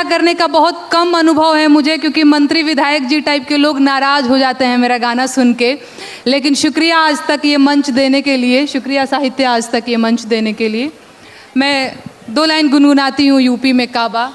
चर्चा करने का बहुत कम अनुभव है मुझे, क्योंकि मंत्री विधायक जी टाइप के लोग नाराज़ हो जाते हैं मेरा गाना सुन के। लेकिन शुक्रिया आज तक ये मंच देने के लिए, शुक्रिया साहित्य आज तक ये मंच देने के लिए। मैं 2 लाइन गुनगुनाती हूँ यूपी में काबा।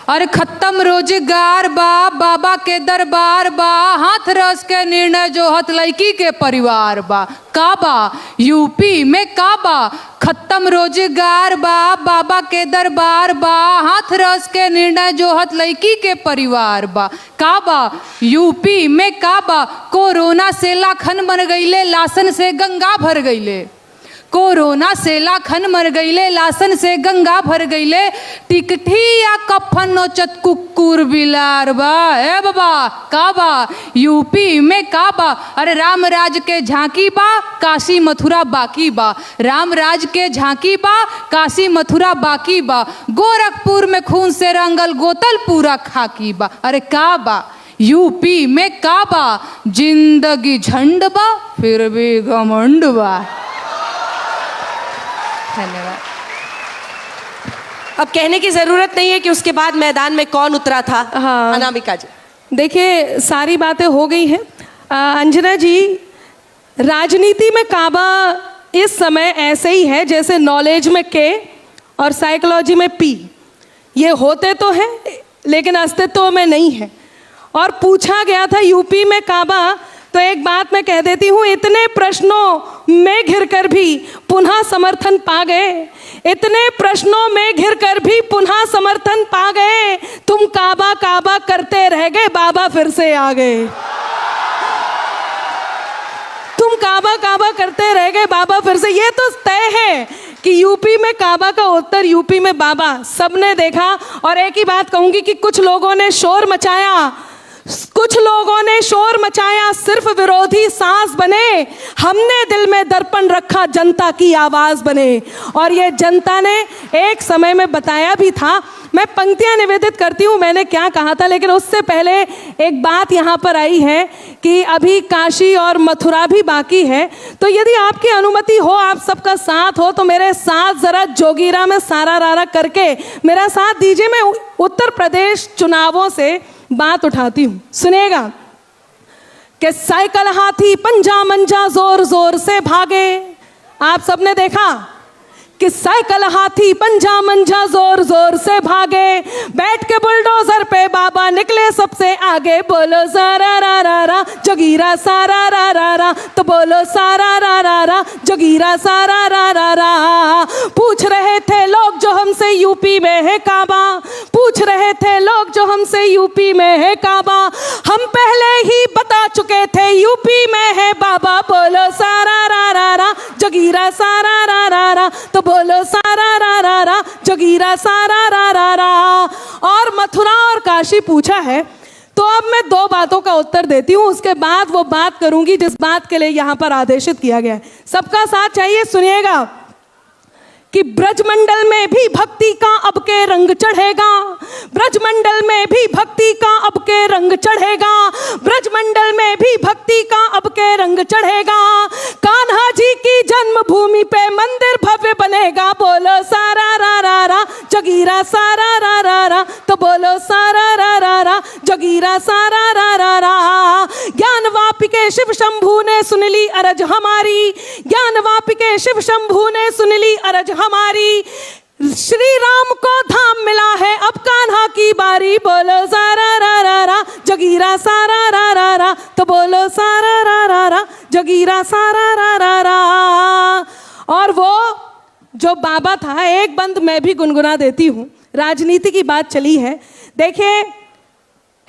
और खत्म रोजगार बा, बाबा के दरबार बा, हाथ रस के निर्णय जो हथ लड़की के परिवार बा। काबा यूपी में काबा, खत्म रोजगार बा, बाबा के दरबार बा, हाथ रस के निर्णय जो हथ लड़की के परिवार बा। काबा यूपी में काबा, कोरोना से लाखन मर गईले, लासन से गंगा भर गईले। कोरोना से लाखन मर गईले, लासन से गंगा भर गईले। टिकठी या कफन नोचत कुकुर बिलार बा। ए बाबा काबा यूपी में काबा। अरे राम राज के झांकी बा, काशी मथुरा बाकी बा। राम राज के झांकी बा, काशी मथुरा बाकी बा। गोरखपुर में खून से रंगल गोतल पूरा खाकी बा। अरे काबा यूपी में काबा, जिंदगी झंड बा फिर भी घमंड बा। धन्यवाद। अब कहने की जरूरत नहीं है कि उसके बाद मैदान में कौन उतरा था। हाँ, अनामिका जी देखिए सारी बातें हो गई हैं। अंजना जी, राजनीति में काबा इस समय ऐसे ही है जैसे नॉलेज में के और साइकोलॉजी में पी। ये होते तो हैं लेकिन अस्तित्व में नहीं है। और पूछा गया था यूपी में काबा, तो एक बात मैं कह देती हूँ, इतने प्रश्नों में घिरकर भी पुनः समर्थन पा गए। इतने प्रश्नों में घिरकर भी पुनः समर्थन पा गए। तुम काबा काबा करते रह गए, बाबा फिर से आ गए। तुम काबा काबा करते रह गए, बाबा फिर से। ये तो तय है कि यूपी में काबा का उत्तर यूपी में बाबा, सबने देखा। और एक ही बात कहूंगी कि कुछ लोगों ने शोर मचाया, कुछ लोगों ने शोर मचाया, सिर्फ विरोधी सांस बने। हमने दिल में दर्पण रखा, जनता की आवाज बने। और ये जनता ने एक समय में बताया भी था। मैं पंक्तियां निवेदित करती हूँ, मैंने क्या कहा था, लेकिन उससे पहले एक बात यहाँ पर आई है कि अभी काशी और मथुरा भी बाकी है। तो यदि आपकी अनुमति हो, आप सबका साथ हो, तो मेरे साथ जरा जोगीरा में सारा रारा करके मेरा साथ दीजिए। मैं उत्तर प्रदेश चुनावों से बात उठाती हूं, सुनिएगा। कि साइकिल हाथी पंजा मंजा जोर जोर से भागे। आप सबने देखा कि साइकिल हाथी पंजा मंजा जोर जोर से भागे। बैठ के बुलडोजर पे बाबा निकले सबसे आगे। बोलो सारा रा रा रा जोगीरा सारा रा रा रा, तो बोलो सारा रा रा रा जोगीरा सारा रा रा रा। पूछ रहे थे लोग जो हमसे यूपी में है काबा, पूछ रहे थे लोग जो हमसे यूपी में है काबा। हम पहले ही बता चुके थे यूपी में है बाबा। बोलो सारा रा रा रा जोगीरा सारा रा रा रा, तो बोलो सारा रा रा रा जोगीरा सारा रा रा रा। और मथुरा और काशी पूछा है, तो अब मैं 2 बातों का उत्तर देती हूँ, उसके बाद वो बात करूंगी जिस बात के लिए यहाँ पर आदेशित किया गया है। सबका साथ चाहिए, सुनिएगा। कि ब्रजमंडल में भी भक्ति का अब के रंग चढ़ेगा। ब्रजमंडल में भी भक्ति का अब के रंग चढ़ेगा। ब्रजमंडल में भी भक्ति का अब के रंग चढ़ेगा। कान्हा जी की जन्मभूमि पे मंदिर भव्य बनेगा। बोलो सारा रा रा रा जोगीरा सारा रा रा रा, तो बोलो सारा रा रा रा जोगीरा सारा रा रा रा। ज्ञान वापिके शिव शंभू ने सुन ली अरज हमारी। ज्ञान वापिके शिव शंभू ने सुन ली अरज हमारी। श्री राम को धाम मिला है, अब कान्हा की बारी। बोलो सारा रा रा रा जोगीरा सारा रा रा रा, तो बोलो सारा रा रा रा जोगीरा सारा रा रा रा। और वो जो बाबा था, एक बंद मैं भी गुनगुना देती हूँ। राजनीति की बात चली है। देखिए,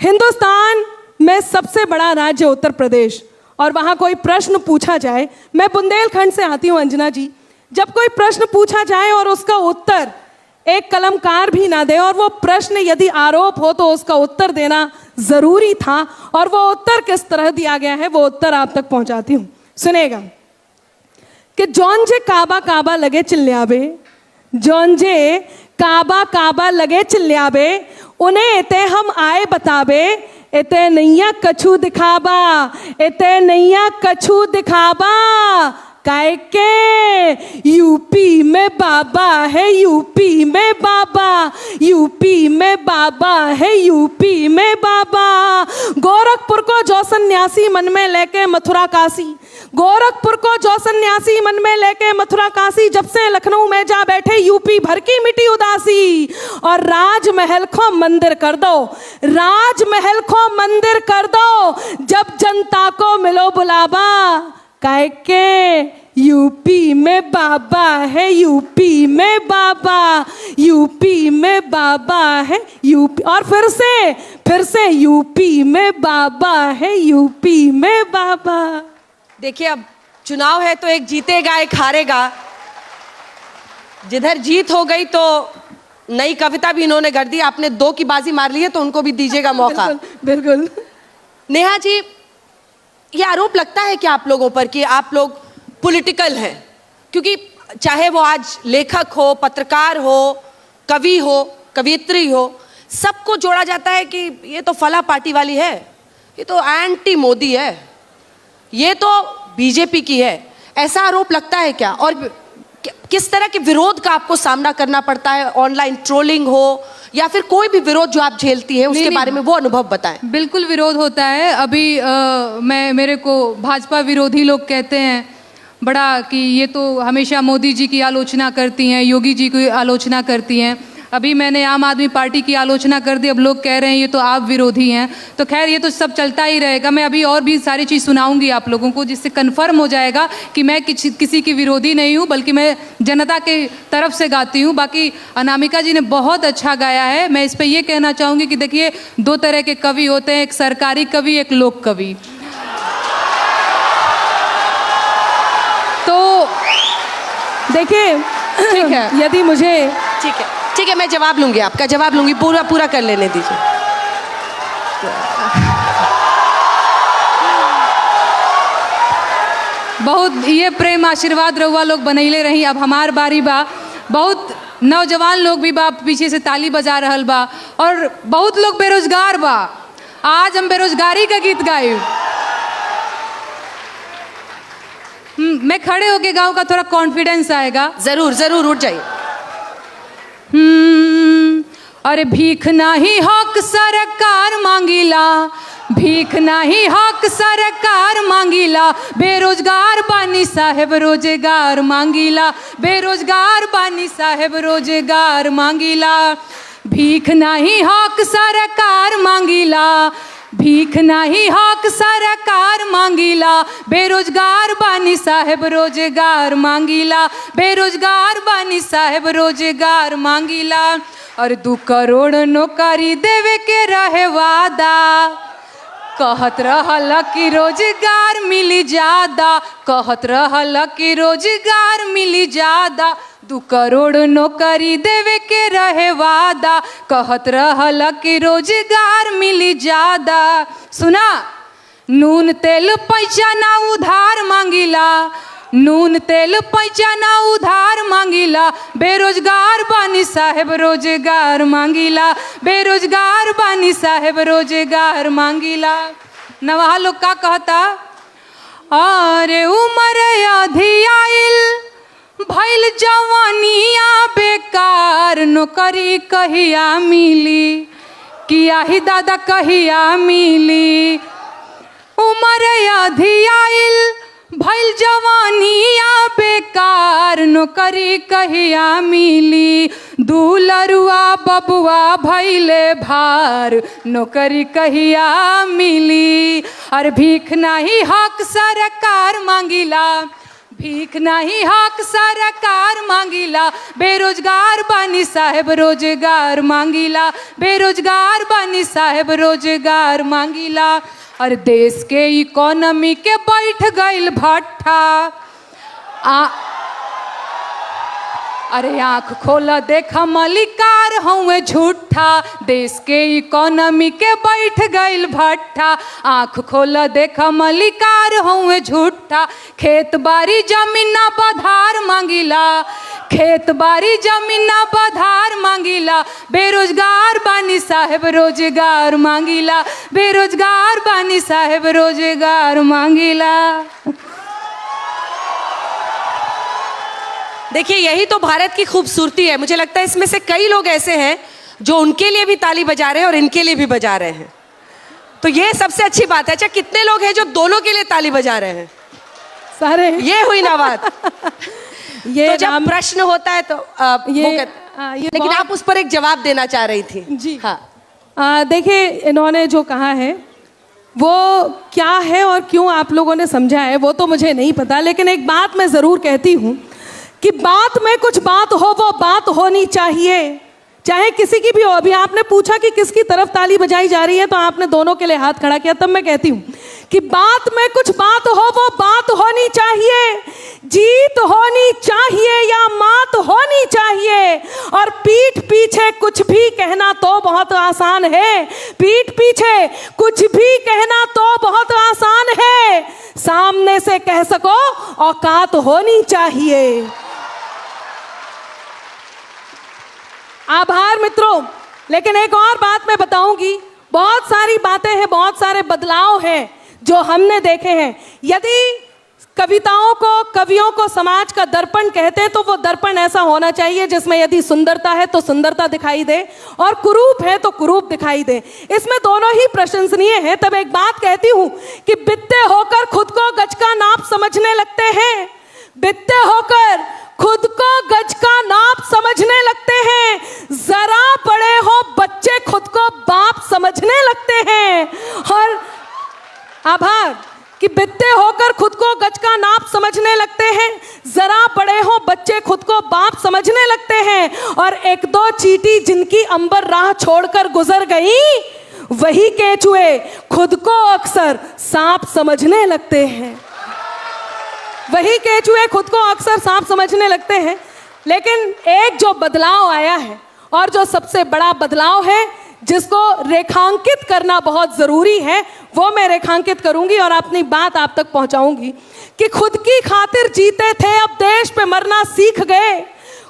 हिंदुस्तान में सबसे बड़ा राज्य उत्तर प्रदेश, और वहाँ कोई प्रश्न पूछा जाए, मैं बुंदेलखंड से आती हूँ अंजना जी, जब कोई प्रश्न पूछा जाए और उसका उत्तर एक कलमकार भी ना दे, और वो प्रश्न यदि आरोप हो तो उसका उत्तर देना जरूरी था। और वो उत्तर किस तरह दिया गया है, वो उत्तर आप तक पहुंचाती हूँ, सुनेगा। कि जौनजे काबा काबा लगे चिल्ल्याबे, जौनजे काबा काबा लगे चिल्ल्याबे, उन्हें एते हम आए बताबे। एते नैया कछु दिखाबा, एते नैया कछु दिखाबा। काहे के यूपी में बाबा है, यूपी में बाबा, यूपी में बाबा है, यूपी में बाबा। गोरखपुर को जो सन्यासी मन में लेके मथुरा काशी, गोरखपुर को जो सन्यासी मन में लेके मथुरा काशी, जब से लखनऊ में जा बैठे यूपी भर की मिटी उदासी। और राजमहल को मंदिर कर दो, राजमहल को मंदिर कर दो, जब जनता को मिलो बुलावा, काहे के यूपी में बाबा है, यूपी में बाबा, यूपी में बाबा है, यूपी। और फिर से यूपी में बाबा है, यूपी में बाबा। देखिए, अब चुनाव है तो एक जीतेगा एक हारेगा। जिधर जीत हो गई तो नई कविता भी इन्होंने कर दी। आपने 2 की बाजी मार ली है तो उनको भी दीजिएगा मौका। बिल्कुल। नेहा जी, ये आरोप लगता है कि आप लोगों पर कि आप लोग पॉलिटिकल हैं, क्योंकि चाहे वो आज लेखक हो, पत्रकार हो, कवि हो, कवियत्री हो, सबको जोड़ा जाता है कि ये तो फला पार्टी वाली है, ये तो एंटी मोदी है, ये तो बीजेपी की है। ऐसा आरोप लगता है क्या? और किस तरह के विरोध का आपको सामना करना पड़ता है? ऑनलाइन ट्रोलिंग हो या फिर कोई भी विरोध जो आप झेलती हैं, उसके बारे में वो अनुभव बताएं। बिल्कुल विरोध होता है। अभी मेरे को भाजपा विरोधी लोग कहते हैं बड़ा कि ये तो हमेशा मोदी जी की आलोचना करती हैं, योगी जी की आलोचना करती हैं। अभी मैंने आम आदमी पार्टी की आलोचना कर दी, अब लोग कह रहे हैं ये तो आप विरोधी हैं। तो खैर ये तो सब चलता ही रहेगा। मैं अभी और भी सारी चीज़ सुनाऊंगी आप लोगों को, जिससे कन्फर्म हो जाएगा कि मैं किसी की विरोधी नहीं हूँ, बल्कि मैं जनता के तरफ से गाती हूँ। बाकी अनामिका जी ने बहुत अच्छा गाया है। मैं इस पर यह कहना चाहूँगी कि देखिए, 2 तरह के कवि होते हैं, एक सरकारी कवि, एक लोक कवि। तो देखिए, ठीक है, यदि मुझे ठीक है, मैं जवाब लूंगी, आपका जवाब लूंगी, पूरा कर लेने दीजिए। बहुत ये प्रेम आशीर्वाद रहुआ लोग बनैले रही। अब हमार बारी बा। बहुत नौजवान लोग भी बा, पीछे से ताली बजा रहल बा, और बहुत लोग बेरोजगार बा। आज हम बेरोजगारी का गीत गाए। मैं खड़े होके गाऊं का थोड़ा कॉन्फिडेंस आएगा। जरूर उठ जाइए। अरे भीख नाही हक सरकार मांगीला, भीख नाही हक सरकार मांगीला, बेरोजगार बानी साहेब रोजगार मांगीला, बेरोजगार बानी साहेब रोजगार मांगीला। भीख नाही हक सरकार मांगीला, भीख नाही हक सरकार मांगीला, बेरोजगार बानी साहेब रोजगार मांगीला, बेरोजगार बानी साहेब रोजगार मांगीला। और 2 करोड़ नौकरी देवे के रहे वादा, कहत रहल कि रोजगार मिली ज्यादा, कहत रहल कि रोजगार मिली ज्यादा। 2 करोड़ नौकरी देवे के रहे वादा, कहत रहल कि रोजगार मिली ज्यादा। सुना, नून तेल पैसा ना उधार मांगीला, नून तेल पैसा ना उधार मांगीला, बेरोजगार बानी साहेब रोजगार मांगीला, बेरोजगार बानी साहेब रोजगार मांगीला। नवा लोग का कहता, अरे उमर आधी आइल भइल जवानिया बेकार, नौकरी कहिया मिली, किया ही दादा कहिया मिली। उमर आधी आइल भइल जवानिया बेकार, नौकरी कहिया मिली, दुलरुआ बबुआ भइले भार, नौकरी कहिया मिली। और भीख नहीं हक सरकार मांगीला, भीख नहीं हक सरकार मांगीला, बेरोजगार बानी साहेब रोजगार मांगीला, बेरोजगार बानी साहेब रोजगार मांगीला। और देश के इकोनॉमी के बैठ गईल भट्ठा, अरे आँख खोला देखा मलिकार हुए झूठा, देश के इकोनॉमी के बैठ गईल भट्ठा, आँख खोला देखा मलिकार हुए झूठा। खेत बाड़ी जमीन ना बधार मांगीला, खेत बाड़ी जमीन ना बधार मांगीला, बेरोजगार बानी साहेब रोजगार मांगीला, बेरोजगार बानी साहेब रोजगार मांगीला। देखिए यही तो भारत की खूबसूरती है। मुझे लगता है इसमें से कई लोग ऐसे हैं जो उनके लिए भी ताली बजा रहे हैं और इनके लिए भी बजा रहे हैं, तो ये सबसे अच्छी बात है। अच्छा, कितने लोग हैं जो दोनों के लिए ताली बजा रहे हैं? सारे। ये हुई ना बात। ये तो जब प्रश्न होता है तो ये लेकिन आप उस पर एक जवाब देना चाह रही थी। जी हाँ, देखिए इन्होंने जो कहा है वो क्या है और क्यों आप लोगों ने समझा है वो तो मुझे नहीं पता, लेकिन एक बात मैं ज़रूर कहती हूँ कि बात में कुछ बात हो, वो बात होनी चाहिए, चाहे किसी की भी हो। अभी आपने पूछा कि किसकी तरफ ताली बजाई जा रही है, तो आपने दोनों के लिए हाथ खड़ा किया। तब मैं कहती हूँ कि बात में कुछ बात हो, वो बात होनी चाहिए, जीत होनी चाहिए या मात होनी चाहिए। और पीठ पीछे कुछ भी कहना तो बहुत आसान है, पीठ पीछे कुछ भी कहना तो बहुत आसान है, सामने से कह सको औकात होनी चाहिए। आभार मित्रों। लेकिन एक और बात मैं बताऊंगी, बहुत सारी बातें हैं, बहुत सारे बदलाव हैं जो हमने देखे हैं। यदि कविताओं को, कवियों को समाज का दर्पण कहते हैं तो वो दर्पण ऐसा होना चाहिए जिसमें यदि सुंदरता है तो सुंदरता दिखाई दे और कुरूप है तो कुरूप दिखाई दे। इसमें दोनों ही प्रशंसनीय हैं। तब एक बात कहती हूं कि बित्ते होकर खुद को गज का नाप समझने लगते हैं, बित्ते होकर खुद को गज का नाप समझने लगते हैं, जरा बड़े हो बच्चे खुद को बाप समझने लगते हैं। और आभार कि बित्ते होकर खुद को गज का नाप समझने लगते हैं, जरा बड़े हो बच्चे खुद को बाप समझने लगते हैं। और एक दो चींटी जिनकी अंबर राह छोड़कर गुजर गई, वही केंचुए खुद को अक्सर सांप समझने लगते हैं, वही केंचुए खुद को अक्सर सांप समझने लगते हैं। लेकिन एक जो बदलाव आया है और जो सबसे बड़ा बदलाव है जिसको रेखांकित करना बहुत जरूरी है, वो मैं रेखांकित करूंगी और अपनी बात आप तक पहुंचाऊंगी कि खुद की खातिर जीते थे, अब देश पे मरना सीख गए।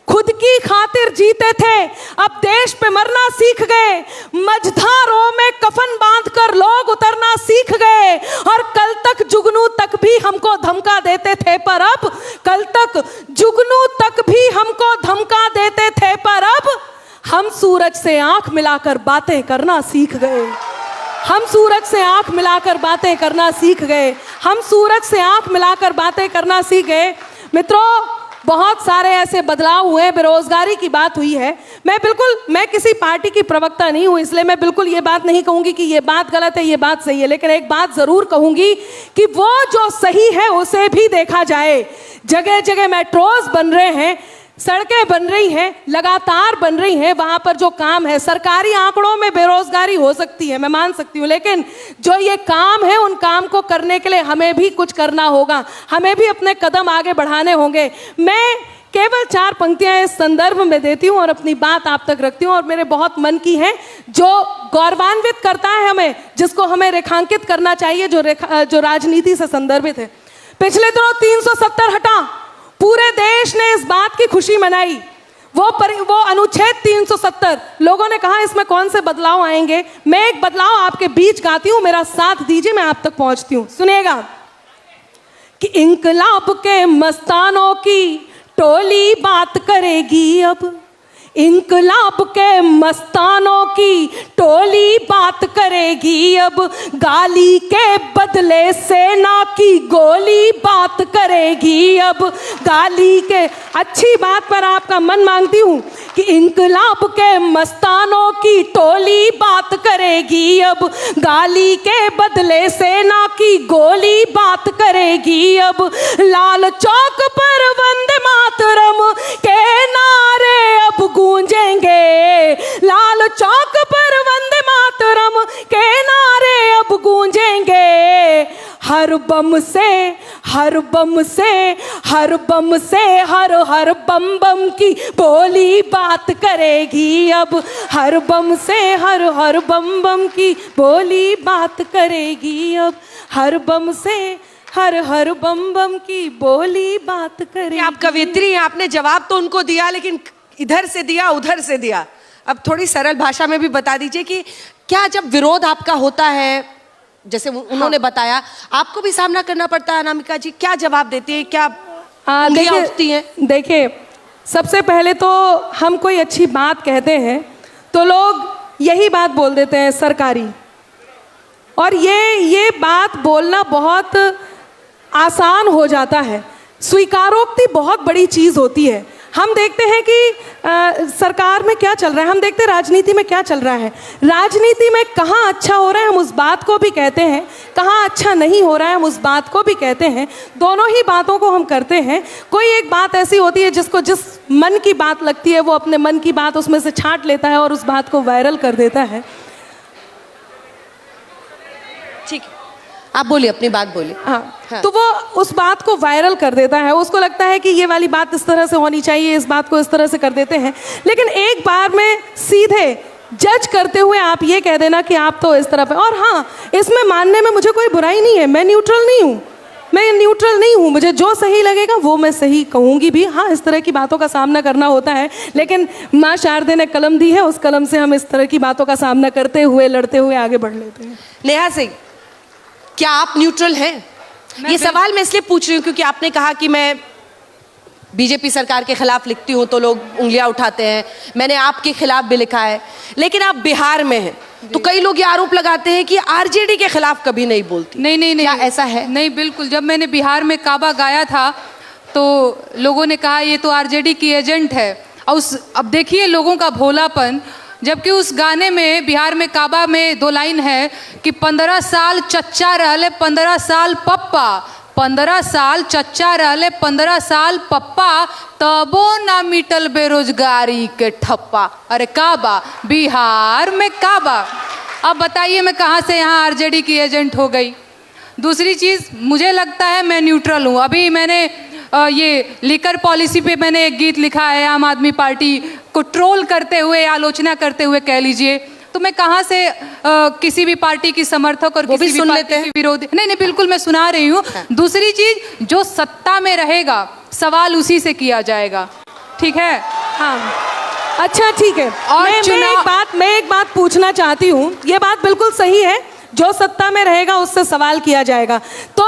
खुद की खातिर जीते थे, अब देश पे मरना सीख गए। मझधारों में कफन बांधकर लोग उतरना सीख गए। और कल तक जुगनू तक भी हमको धमका देते थे, पर अब कल तक जुगनू तक भी हमको धमका देते थे, पर अब हम सूरज से आंख मिलाकर बातें करना सीख गए। हम सूरज से आंख मिलाकर बातें करना सीख गए। हम सूरज से आंख मिलाकर बातें करना सीख गए। मित्रों, बहुत सारे ऐसे बदलाव हुए, बेरोजगारी की बात हुई है। मैं किसी पार्टी की प्रवक्ता नहीं हूं, इसलिए मैं बिल्कुल ये बात नहीं कहूंगी कि ये बात गलत है, ये बात सही है। लेकिन एक बात जरूर कहूंगी कि वो जो सही है उसे भी देखा जाए। जगह जगह मेट्रोज बन रहे हैं, सड़कें बन रही हैं, लगातार बन रही हैं, वहाँ पर जो काम है, सरकारी आंकड़ों में बेरोजगारी हो सकती है, मैं मान सकती हूँ, लेकिन जो ये काम है उन काम को करने के लिए हमें भी कुछ करना होगा, हमें भी अपने कदम आगे बढ़ाने होंगे। मैं केवल 4 पंक्तियां इस संदर्भ में देती हूँ और अपनी बात आप तक रखती हूँ, और मेरे बहुत मन की है, जो गौरवान्वित करता है हमें, जिसको हमें रेखांकित करना चाहिए, जो राजनीति से संदर्भित है। पिछले दिनों 370 हटा, पूरे देश ने इस बात की खुशी मनाई। वो अनुच्छेद 370, लोगों ने कहा इसमें कौन से बदलाव आएंगे। मैं एक बदलाव आपके बीच गाती हूं, मेरा साथ दीजिए, मैं आप तक पहुंचती हूं। सुनिएगा कि इंकलाब के मस्तानों की टोली बात करेगी अब, इंकलाब के मस्तानों की टोली बात करेगी अब, गाली के बदले सेना की गोली बात करेगी अब, गाली के। अच्छी बात पर आपका मन मांगती हूँ कि इंकलाब के मस्तानों की टोली बात करेगी अब, गाली के बदले सेना की गोली बात करेगी अब, लाल चौक पर वंदे मातरम के नारे अब गूंजेंगे, लाल चौक पर वंदे मातरम के नारे अब गूंजेंगे। हर बम से हर बम से हर बम से हर हर बम बम की बोली बात करेगी अब, हर बम से हर हर बम बम की बोली बात करेगी अब, हर बम से हर हर बम बम की बोली बात करेगी। आप कवियत्री हैं, आपने जवाब तो उनको दिया, लेकिन इधर से दिया उधर से दिया। अब थोड़ी सरल भाषा में भी बता दीजिए कि क्या जब विरोध आपका होता है, जैसे उन्होंने बताया, आपको भी सामना करना पड़ता है अनामिका जी, क्या जवाब देती है, क्या उंगलियां उठती हैं? देखिए, सबसे पहले तो हम कोई अच्छी बात कहते हैं तो लोग यही बात बोल देते हैं सरकारी, और ये बात बोलना बहुत आसान हो जाता है। स्वीकारोक्ति बहुत बड़ी चीज़ होती है। हम देखते हैं कि सरकार में क्या चल रहा है, हम देखते हैं राजनीति में क्या चल रहा है। राजनीति में कहाँ अच्छा हो रहा है हम उस बात को भी कहते हैं, कहाँ अच्छा नहीं हो रहा है हम उस बात को भी कहते हैं। दोनों ही बातों को हम करते हैं। कोई एक बात ऐसी होती है जिसको जिस मन की बात लगती है वो अपने मन की बात उसमें से छांट लेता है और उस बात को वायरल कर देता है। ठीक है, आप बोलिए, अपनी बात बोलिए। हाँ, तो वो उस बात को वायरल कर देता है। उसको लगता है कि ये वाली बात इस तरह से होनी चाहिए, इस बात को इस तरह से कर देते हैं। लेकिन एक बार में सीधे जज करते हुए आप ये कह देना कि आप तो इस तरह पे, और हाँ, इसमें मानने में मुझे कोई बुराई नहीं है। मैं न्यूट्रल नहीं हूँ, मैं न्यूट्रल नहीं हूँ। मुझे जो सही लगेगा वो मैं सही कहूँगी भी। हाँ, इस तरह की बातों का सामना करना होता है, लेकिन माँ शारदे ने कलम दी है, उस कलम से हम इस तरह की बातों का सामना करते हुए, लड़ते हुए आगे बढ़ लेते हैं। नेहा सिंह, क्या आप न्यूट्रल हैं? ये सवाल मैं इसलिए पूछ रही हूँ क्योंकि आपने कहा कि मैं बीजेपी सरकार के खिलाफ लिखती हूँ तो लोग उंगलियां उठाते हैं। मैंने आपके खिलाफ भी लिखा है, लेकिन आप बिहार में हैं तो कई लोग ये आरोप लगाते हैं कि आरजेडी के खिलाफ कभी नहीं बोलती। नहीं, क्या ऐसा है? नहीं, बिल्कुल। जब मैंने बिहार में काबा गाया था तो लोगों ने कहा ये तो आरजेडी की एजेंट है। और अब देखिए लोगों का भोलापन, जबकि उस गाने में बिहार में काबा में 2 लाइन है कि 15 साल चच्चा रहले 15 साल पप्पा, 15 साल चच्चा रहले 15 साल पप्पा, तबो ना मिटल बेरोजगारी के ठप्पा। अरे काबा, बिहार में काबा। अब बताइए मैं कहाँ से यहाँ आरजेडी की एजेंट हो गई? दूसरी चीज़, मुझे लगता है मैं न्यूट्रल हूँ। अभी मैंने ये लिकर पॉलिसी पे मैंने एक गीत लिखा है, आम आदमी पार्टी को ट्रोल करते हुए, आलोचना करते हुए कह लीजिए। तो मैं कहाँ से किसी भी पार्टी की समर्थक और किसी भी पार्टी की विरोधी, नहीं, बिल्कुल मैं सुना रही हूँ। दूसरी चीज, जो सत्ता में रहेगा सवाल उसी से किया जाएगा, ठीक है? हाँ, अच्छा, ठीक है। और मैं एक बात पूछना चाहती हूँ। ये बात बिल्कुल सही है, जो सत्ता में रहेगा उससे सवाल किया जाएगा। तो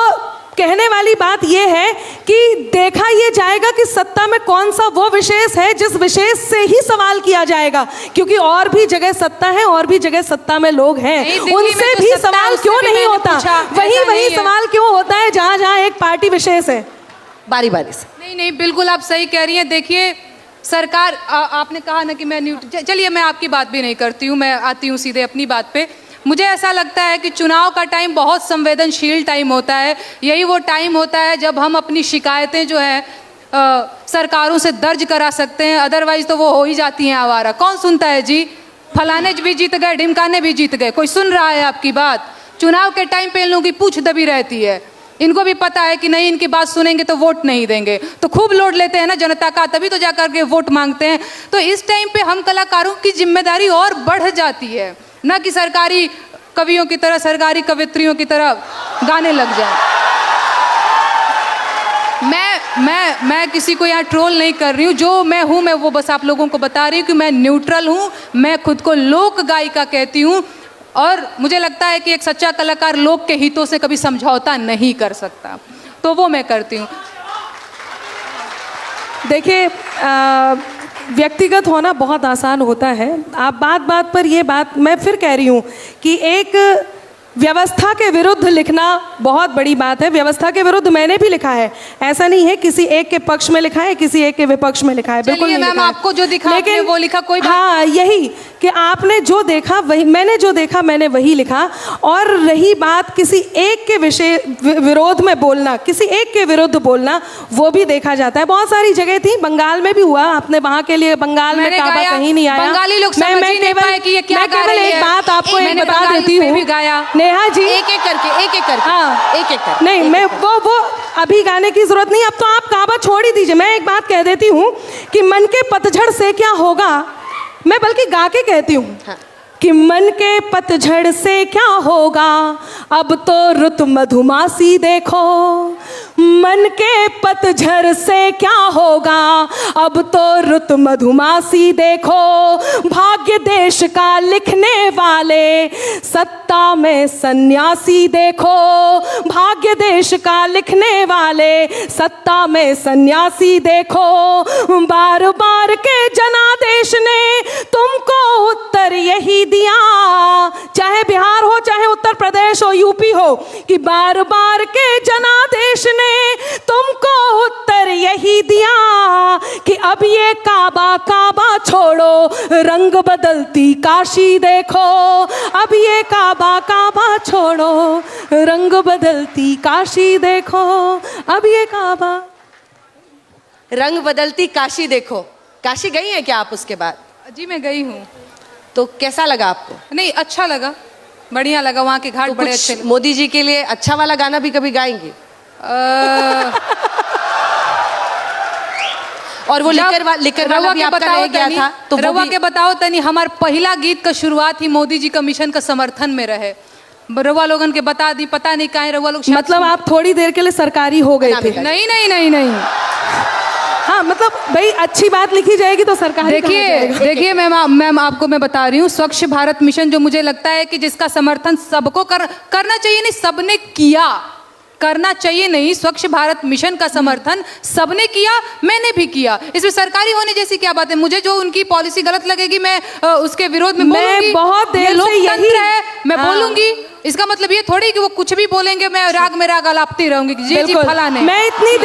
कहने वाली बात यह है कि देखा यह जाएगा कि सत्ता में कौन सा वो विशेष है जिस विशेष से ही सवाल किया जाएगा, क्योंकि और भी जगह सत्ता है, और भी जगह सत्ता में लोग हैं, उनसे भी सवाल क्यों नहीं होता? वही सवाल क्यों होता है जहाँ जहाँ एक पार्टी विशेष है? बारी बारी से। नहीं, बिल्कुल आप सही कह रही हैं। देखिए सरकार, आपने कहा ना कि मैं चलिए मैं आपकी बात भी नहीं करती हूँ, मैं आती हूँ सीधे अपनी बात पे। मुझे ऐसा लगता है कि चुनाव का टाइम बहुत संवेदनशील टाइम होता है। यही वो टाइम होता है जब हम अपनी शिकायतें जो है सरकारों से दर्ज करा सकते हैं, अदरवाइज तो वो हो ही जाती हैं आवारा। कौन सुनता है जी? फलाने भी जीत गए, ढिमकाने भी जीत गए, कोई सुन रहा है आपकी बात? चुनाव के टाइम पे इन लोगों की पूछ दबी रहती है। इनको भी पता है कि नहीं, इनकी बात सुनेंगे तो वोट नहीं देंगे, तो खूब लोड लेते हैं ना जनता का, तभी तो जाकर के वोट मांगते हैं। तो इस टाइम पे हम कलाकारों की जिम्मेदारी और बढ़ जाती है, ना कि सरकारी कवियों की तरह, सरकारी कवित्रियों की तरह गाने लग जाए। मैं किसी को यहाँ ट्रोल नहीं कर रही हूँ। जो मैं हूँ मैं वो बस आप लोगों को बता रही हूँ कि मैं न्यूट्रल हूँ। मैं खुद को लोक गायिका कहती हूँ, और मुझे लगता है कि एक सच्चा कलाकार लोक के हितों से कभी समझौता नहीं कर सकता, तो वो मैं करती हूँ। देखिए, व्यक्तिगत होना बहुत आसान होता है। आप बात बात पर ये बात मैं फिर कह रही हूँ कि एक व्यवस्था के विरुद्ध लिखना बहुत बड़ी बात है। व्यवस्था के विरुद्ध मैंने भी लिखा है, ऐसा नहीं है किसी एक के पक्ष में लिखा है, किसी एक के विपक्ष में लिखा है, बिल्कुल नहीं लिखा है। आपको जो दिखा लेकिन वो लिखा कोई बात। हाँ, यही कि आपने जो देखा वही, मैंने जो देखा मैंने वही लिखा। और रही बात किसी एक के विरोध में बोलना, किसी एक के विरुद्ध बोलना, वो भी देखा जाता है। बहुत सारी जगह थी, बंगाल में भी हुआ। आपने वहाँ के लिए बंगाल में काबा कहीं नहीं आया। बंगाली लोग समझ ही नहीं पाए कि ये क्या गा रही है। एक बात आपको एक बता देती हूँ नेहा जी, एक एक करके हाँ, एक एक करके। नहीं, मैं वो अभी गाने की जरूरत नहीं, अब तो आप काबा छोड़ ही दीजिए। मैं एक बात कह देती हूँ कि मन के पतझड़ से क्या होगा, मैं बल्कि गा के कहती हूँ। हाँ। कि मन के पतझड़ से क्या होगा, अब तो रुत मधुमासी देखो, मन के पतझर से क्या होगा, अब तो रुत मधुमासी देखो। भाग्य देश का लिखने वाले, सत्ता में सन्यासी देखो। भाग्य देश का लिखने वाले, सत्ता में सन्यासी देखो। बार बार के जनादेश ने तुमको उत्तर यही दिया, चाहे बिहार हो, चाहे उत्तर प्रदेश हो, यूपी हो, कि बार बार के जनादेश ने तुमको उत्तर यही दिया कि अब ये काबा काबा छोड़ो, रंग बदलती काशी देखो। अब ये काबा काबा छोड़ो, रंग बदलती काशी देखो। अब ये काबा, रंग बदलती काशी देखो। काशी गई हैं क्या आप उसके बाद? जी मैं गई हूँ। तो कैसा लगा आपको? नहीं, अच्छा लगा, बढ़िया लगा, वहाँ के घाट तो बड़े कुछ अच्छे लगे। मोदी जी के लिए अच्छा वाला गाना भी कभी गाएंगे? और वो लिकर वाला भी आपका रह गया था, तो वो रवा भी- के बताओ तनी, हमार पहला गीत का शुरुआत ही मोदी जी कमीशन का समर्थन में रहे। रवा लोगन के बता दी, पता नहीं काहे रवा लोग शायद मतलब आप थोड़ी देर के लिए सरकारी हो गए थे। नहीं नहीं नहीं नहीं। हाँ, मतलब भाई अच्छी बात लिखी जाएगी तो सरकारी देखिए मैम आपको मैं बता रही हूँ, स्वच्छ भारत मिशन जो मुझे लगता है कि जिसका समर्थन सबको करना चाहिए, नहीं सबने किया, करना चाहिए नहीं, स्वच्छ भारत मिशन का समर्थन सबने किया, मैंने भी किया। इसमें सरकारी होने जैसी क्या बात है? मुझे जो उनकी पॉलिसी गलत लगेगी मैं उसके विरोध में बोलूंगी। बहुत देर ये से लोकतंत्र यही- है, मैं हाँ। बोलूंगी। इसका मतलब ये थोड़ी कि वो कुछ भी बोलेंगे मैं राग में राग अलापती रहूंगी कि जी बिल्कुल। फला नहीं। मैं इतनी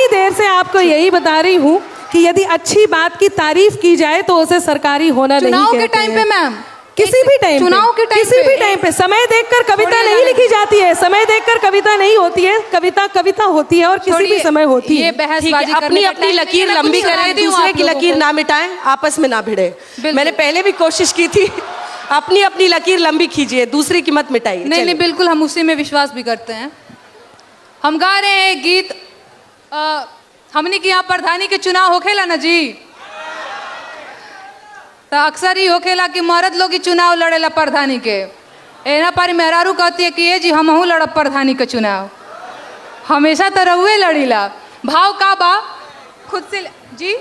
देर से आपको यही बता रही हूँ कि यदि अच्छी बात की तारीफ की जाए तो उसे सरकारी होना नहीं चुनाव के कहते टाइम हैं। पे मैम, किसी भी टाइम, चुनाव के टाइम किसी भी टाइम पे समय देखकर कविता छोड़िए नहीं ना। लिखी जाती है, समय देखकर कविता नहीं होती है, कविता होती है और किसी भी समय होती ये है। ठीक है, बहसबाजी करने अपनी का अपनी टाइम लकीर नहीं है, लंबी कुछ करें, सुनाती हूँ दूसरे आप की लोगों लकीर को। ना मिटाएं, आपस में ना भिड़े। बिल्कुल। मैंने पहले भी कोशिश की थी, अपनी अपनी लकीर लंबी कीजिए, दूसरी की मत मिटाइए। नहीं नहीं, बिल्कुल हम उसी में विश्वास भी करते हैं। हम गा रहे हैं एक गीत, हमने कि यहाँ प्रधानी के चुनाव होखेला ना जी, तो अक्सर ही होखेला कि मर्द लोग ही चुनाव लड़ेला प्रधानी के। एना पारी मेहरारू कहती है कि ये जी हमहू लड़ब प्रधानी के चुनाव, हमेशा तो रहुए लड़ीला। भाव का बा खुद से जी,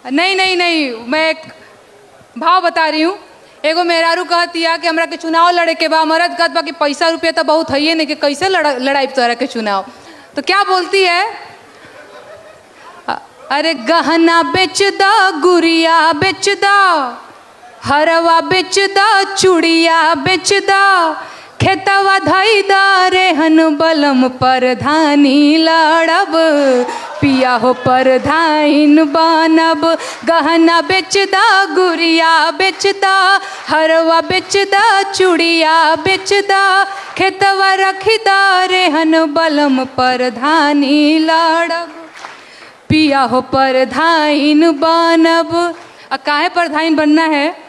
नहीं नहीं नहीं, मैं एक भाव बता रही हूँ। एगो मेहरारू कहती है कि हमरा के चुनाव लड़े के बा, मर्द कहत बा कि पैसा रुपया तो बहुत है नहीं कि कैसे लड़ाई तोरा के चुनाव। तो क्या बोलती है, अरे गहना बेच दो, गुड़िया बेच दो, हरवा बेच दो, चूड़िया बेच दो, खेतवा धई द रेहन बलम परधानी लड़ब, पिया हो परधाइन बनब। गहना बेच द, गुड़िया बेच द, हरवा बेच द, चूड़िया बेच द, खेतवा रखी द रेहन बलम परधानी लड़ब, पिया हो परधाइन बनब। काहे परधाइन बनना है?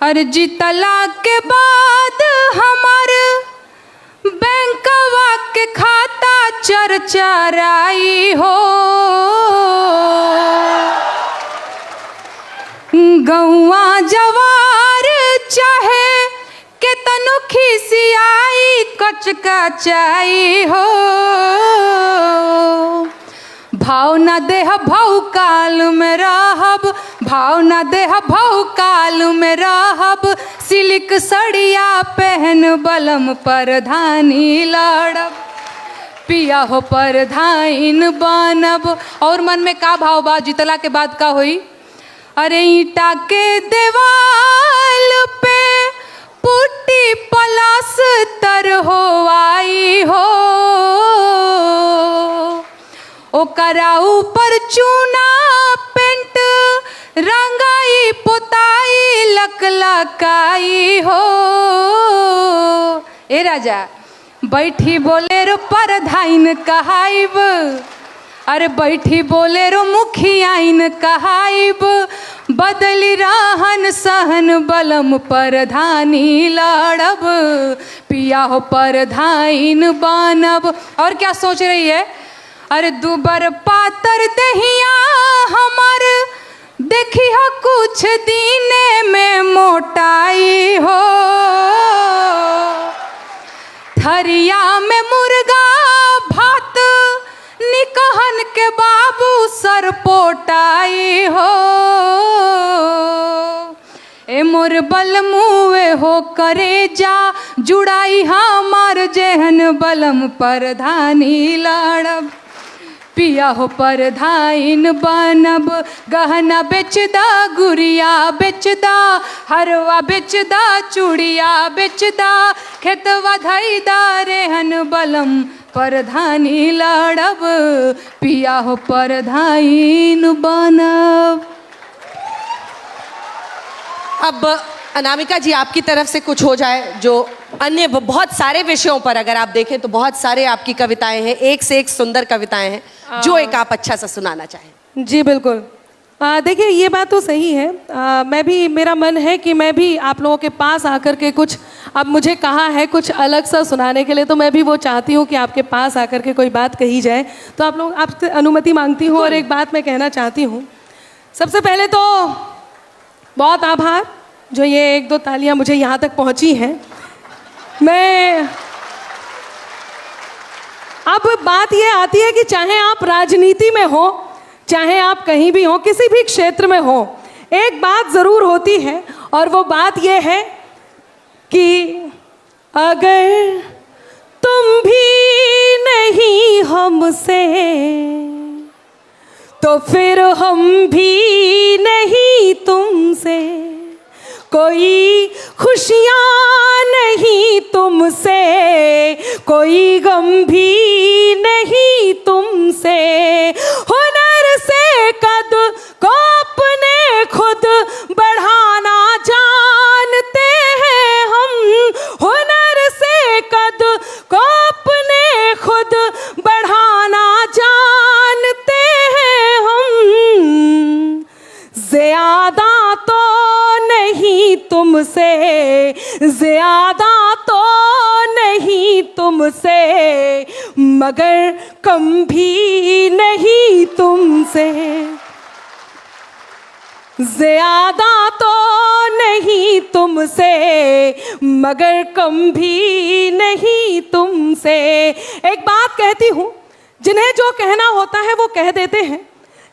अरे जीतला के बाद हमार बैंकवा के खाता चरचराई हो, गौवा जवार चाहे के तनु खिसियाई कचकचाई हो, भाव न देह भाव काल में रहब, भाव न देह भाव काल में रहब, सिल्क सड़िया पहन बलम परधानी लड़ब, पिया हो परधाइन बनब। और मन में का भाव बा? जीतला के बाद का होई? अरे ईटा के देवाल पे पुट्टी पलस्तर हो आई हो, ओकरा ऊपर चूना पेंट रंगाई पोताई लकलकाई हो। ए राजा बैठी बोलेरो परधाइन कहाइब, अरे बैठी बोलेरो मुखियाइन कहाइब, बदली रहन सहन बलम परधानी लड़ब, पिया हो परधाइन बनब। और क्या सोच रही है? अरे दुबर पातर दहिया हमार देखी हो कुछ दीने में मोटाई हो, ए बाबू सरपोटाई हो, ए मोर बलमुए हो करे जा जुड़ाई हमार जेहन बलम परधानी लाड़ब। पिया हो परधाइन बनब, गहना बेचदा, गुड़िया बेचदा, हरवा बेचदा, चूड़िया बेचदा, खेतवा धैदा रेहन बलम परधानी लड़ब। पिया हो परधाइन बनब। अब अनामिका जी आपकी तरफ से कुछ हो जाए, जो अन्य बहुत सारे विषयों पर अगर आप देखें तो बहुत सारे आपकी कविताएं हैं, एक से एक सुंदर कविताएं हैं, जो एक आप अच्छा सा सुनाना चाहें। जी बिल्कुल। देखिए ये बात तो सही है। मैं भी, मेरा मन है कि मैं भी आप लोगों के पास आकर के कुछ, अब मुझे कहा है कुछ अलग सा सुनाने के लिए, तो मैं भी वो चाहती हूँ कि आपके पास आकर के कोई बात कही जाए। तो आप लोग, आपसे अनुमति मांगती हूँ और एक बात मैं कहना चाहती हूँ। सबसे पहले तो बहुत आभार जो ये 1-2 तालियां मुझे यहाँ तक पहुँची हैं। मैं, अब बात ये आती है कि चाहे आप राजनीति में हो, चाहे आप कहीं भी हो, किसी भी क्षेत्र में हो, एक बात ज़रूर होती है और वो बात ये है कि अगर तुम भी नहीं हमसे तो फिर हम भी नहीं तुमसे, कोई खुशियाँ नहीं तुमसे, कोई गम भी नहीं तुमसे, हुनर से कद को अपने खुद बढ़ाना जानते हैं हम, हुनर से कद को अपने खुद बढ़ाना जानते हैं हम, ज़्यादा तो नहीं तुमसे, ज़्यादा तो नहीं तुमसे, मगर कम भी नहीं तुमसे, ज़्यादा तो नहीं तुमसे, मगर कम भी नहीं तुमसे। एक बात कहती हूँ, जिन्हें जो कहना होता है वो कह देते हैं,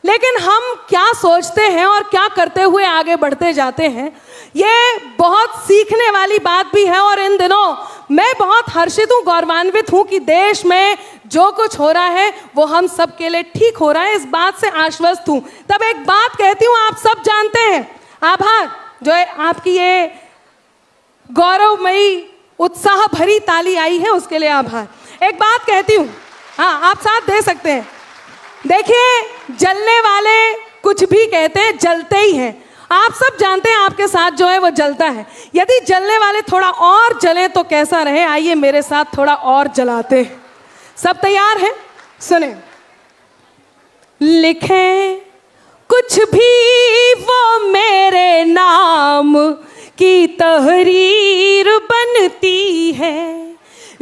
लेकिन हम क्या सोचते हैं और क्या करते हुए आगे बढ़ते जाते हैं, ये बहुत सीखने वाली बात भी है। और इन दिनों मैं बहुत हर्षित हूँ, गौरवान्वित हूँ कि देश में जो कुछ हो रहा है वो हम सब के लिए ठीक हो रहा है, इस बात से आश्वस्त हूँ। तब एक बात कहती हूँ, आप सब जानते हैं, आभार जो है आपकी ये गौरवमयी उत्साह भरी ताली आई है उसके लिए आभार। एक बात कहती हूँ, हाँ आप साथ दे सकते हैं। देखिए, जलने वाले कुछ भी कहते हैं, जलते ही हैं। आप सब जानते हैं आपके साथ जो है वो जलता है। यदि जलने वाले थोड़ा और जलें तो कैसा रहे, आइए मेरे साथ थोड़ा और जलाते हैं। सब तैयार हैं? सुने। लिखें कुछ भी वो मेरे नाम की तहरीर बनती है,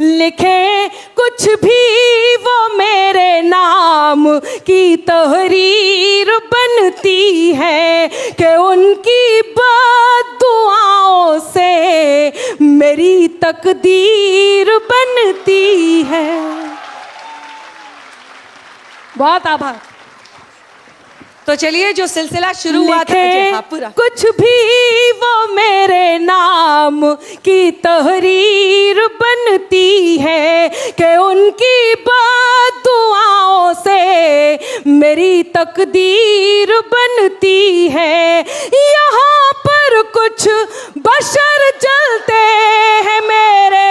लिखे कुछ भी वो मेरे नाम की तहरीर बनती है, कि उनकी बद्दुआओं से मेरी तकदीर बनती है। बहुत आभार। तो चलिए, जो सिलसिला शुरू हुआ था, हाँ, पूरा। कुछ भी वो मेरे नाम की तहरीर बनती है, कि उनकी बद्दुआओं से मेरी तकदीर बनती है। यहाँ पर कुछ बशर जलते हैं मेरे,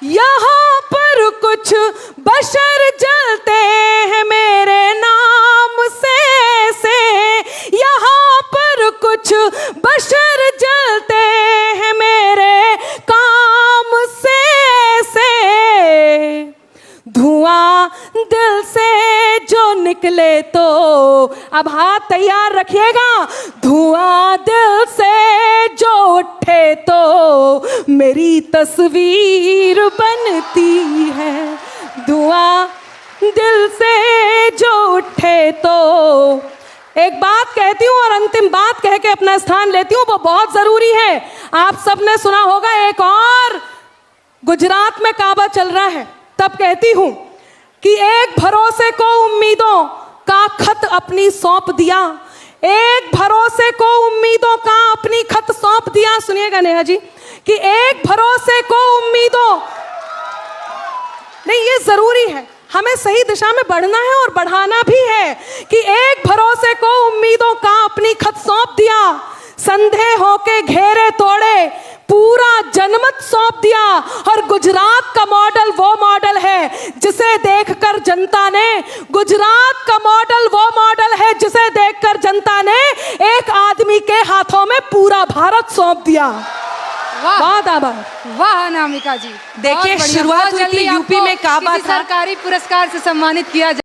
यहाँ पर कुछ बशर जलते हैं मेरे नाम से, यहाँ पर कुछ बशर जलते हैं मेरे काम से। धुआं दिल से जो निकले तो, अब हाथ तैयार रखिएगा, धुआं दिल से जो उठे तो मेरी तस्वीर बनती है। धुआं दिल से जो उठे तो। एक बात कहती हूँ और अंतिम बात कह के अपना स्थान लेती हूँ, वो बहुत ज़रूरी है। आप सबने सुना होगा, एक और गुजरात में काबा चल रहा है, तब कहती हूँ कि एक भरोसे को उम्मीदों का खत अपनी सौंप दिया, एक भरोसे को उम्मीदों का अपनी खत सौंप दिया। सुनिएगा नेहा जी, कि एक भरोसे को उम्मीदों, नहीं ये जरूरी है, हमें सही दिशा में बढ़ना है और बढ़ाना भी है, कि एक भरोसे को उम्मीदों का अपनी खत सौंप दिया, संदेह होके घेरे तोड़े पूरा जनमत सौंप दिया। और गुजरात का मॉडल वो मॉडल है जिसे देखकर जनता ने, गुजरात का मॉडल वो मॉडल है जिसे देखकर जनता ने एक आदमी के हाथों में पूरा भारत सौंप दिया। वाह बहुत आभार। वाह अनामिका जी, देखिए, बहुत बढ़िया। शुरुआत बहुत हुई थी जल्दी यूपी आपको में काबा किसी था। सरकारी पुरस्कार से सम्मानित किया